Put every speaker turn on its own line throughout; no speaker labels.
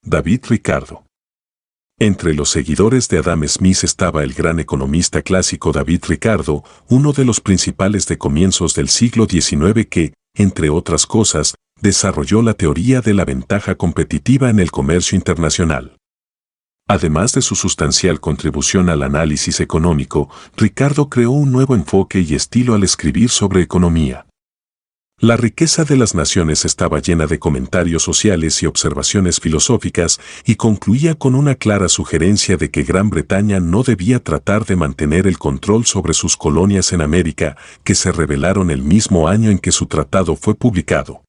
David Ricardo. Entre los seguidores de Adam Smith estaba el gran economista clásico David Ricardo, uno de los principales de comienzos del siglo XIX que, entre otras cosas, desarrolló la teoría de la ventaja competitiva en el comercio internacional. Además de su sustancial contribución al análisis económico, Ricardo creó un nuevo enfoque y estilo al escribir sobre economía. La riqueza de las naciones estaba llena de comentarios sociales y observaciones filosóficas y concluía con una clara sugerencia de que Gran Bretaña no debía tratar de mantener el control sobre sus colonias en América, que se rebelaron el mismo año en que su tratado fue publicado.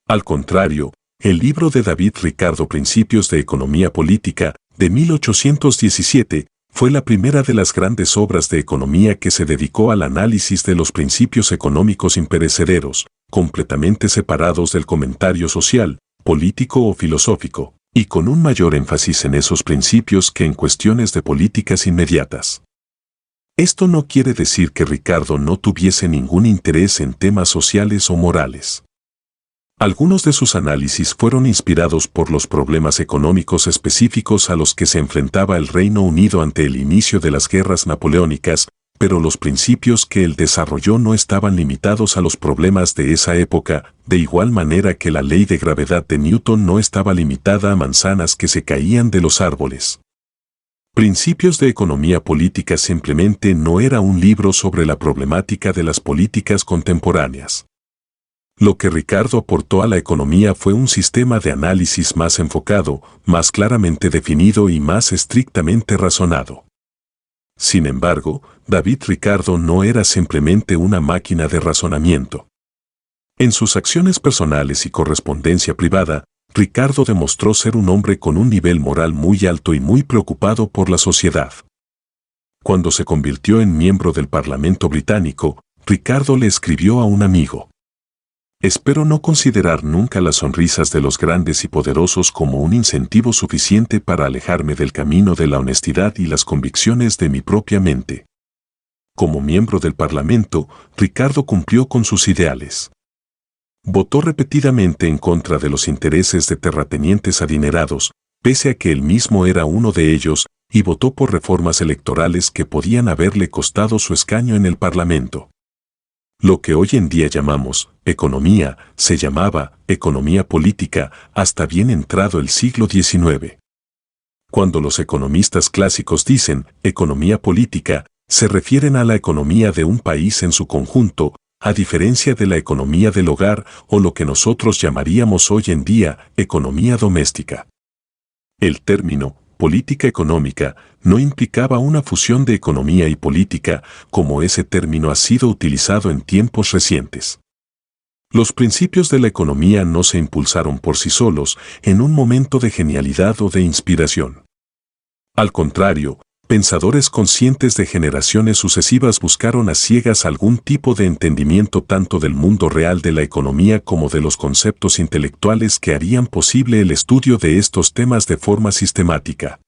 Al contrario, el libro de David Ricardo Principios de Economía Política, de 1817, fue la primera de las grandes obras de economía que se dedicó al análisis de los principios económicos imperecederos, completamente separados del comentario social, político o filosófico, y con un mayor énfasis en esos principios que en cuestiones de políticas inmediatas. Esto no quiere decir que Ricardo no tuviese ningún interés en temas sociales o morales. Algunos de sus análisis fueron inspirados por los problemas económicos específicos a los que se enfrentaba el Reino Unido ante el inicio de las guerras napoleónicas, pero los principios que él desarrolló no estaban limitados a los problemas de esa época, de igual manera que la ley de gravedad de Newton no estaba limitada a manzanas que se caían de los árboles. Principios de Economía Política simplemente no era un libro sobre la problemática de las políticas contemporáneas. Lo que Ricardo aportó a la economía fue un sistema de análisis más enfocado, más claramente definido y más estrictamente razonado. Sin embargo, David Ricardo no era simplemente una máquina de razonamiento. En sus acciones personales y correspondencia privada, Ricardo demostró ser un hombre con un nivel moral muy alto y muy preocupado por la sociedad. Cuando se convirtió en miembro del Parlamento británico, Ricardo le escribió a un amigo: «Espero no considerar nunca las sonrisas de los grandes y poderosos como un incentivo suficiente para alejarme del camino de la honestidad y las convicciones de mi propia mente». Como miembro del Parlamento, Ricardo cumplió con sus ideales. Votó repetidamente en contra de los intereses de terratenientes adinerados, pese a que él mismo era uno de ellos, y votó por reformas electorales que podían haberle costado su escaño en el Parlamento. Lo que hoy en día llamamos economía, se llamaba economía política hasta bien entrado el siglo XIX. Cuando los economistas clásicos dicen economía política, se refieren a la economía de un país en su conjunto, a diferencia de la economía del hogar o lo que nosotros llamaríamos hoy en día economía doméstica. El término política económica no implicaba una fusión de economía y política, como ese término ha sido utilizado en tiempos recientes. Los principios de la economía no se impulsaron por sí solos en un momento de genialidad o de inspiración. Al contrario, pensadores conscientes de generaciones sucesivas buscaron a ciegas algún tipo de entendimiento tanto del mundo real de la economía como de los conceptos intelectuales que harían posible el estudio de estos temas de forma sistemática.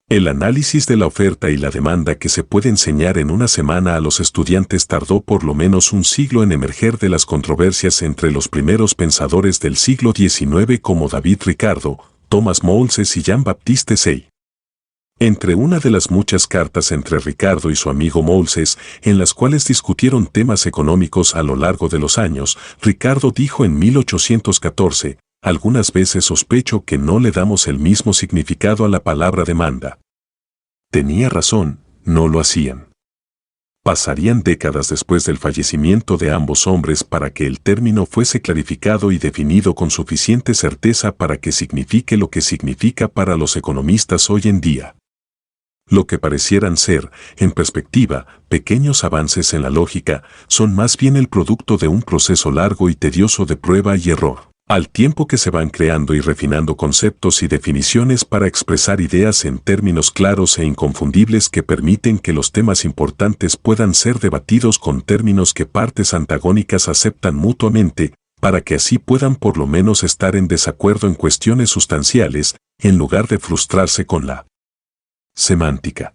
El análisis de la oferta y la demanda que se puede enseñar en una semana a los estudiantes tardó por lo menos un siglo en emerger de las controversias entre los primeros pensadores del siglo XIX como David Ricardo, Thomas Malthus y Jean-Baptiste Say. Entre una de las muchas cartas entre Ricardo y su amigo Malthus, en las cuales discutieron temas económicos a lo largo de los años, Ricardo dijo en 1814, «Algunas veces sospecho que no le damos el mismo significado a la palabra demanda». Tenía razón, no lo hacían. Pasarían décadas después del fallecimiento de ambos hombres para que el término fuese clarificado y definido con suficiente certeza para que signifique lo que significa para los economistas hoy en día. Lo que parecieran ser, en perspectiva, pequeños avances en la lógica, son más bien el producto de un proceso largo y tedioso de prueba y error, al tiempo que se van creando y refinando conceptos y definiciones para expresar ideas en términos claros e inconfundibles que permiten que los temas importantes puedan ser debatidos con términos que partes antagónicas aceptan mutuamente, para que así puedan por lo menos estar en desacuerdo en cuestiones sustanciales, en lugar de frustrarse con la semántica.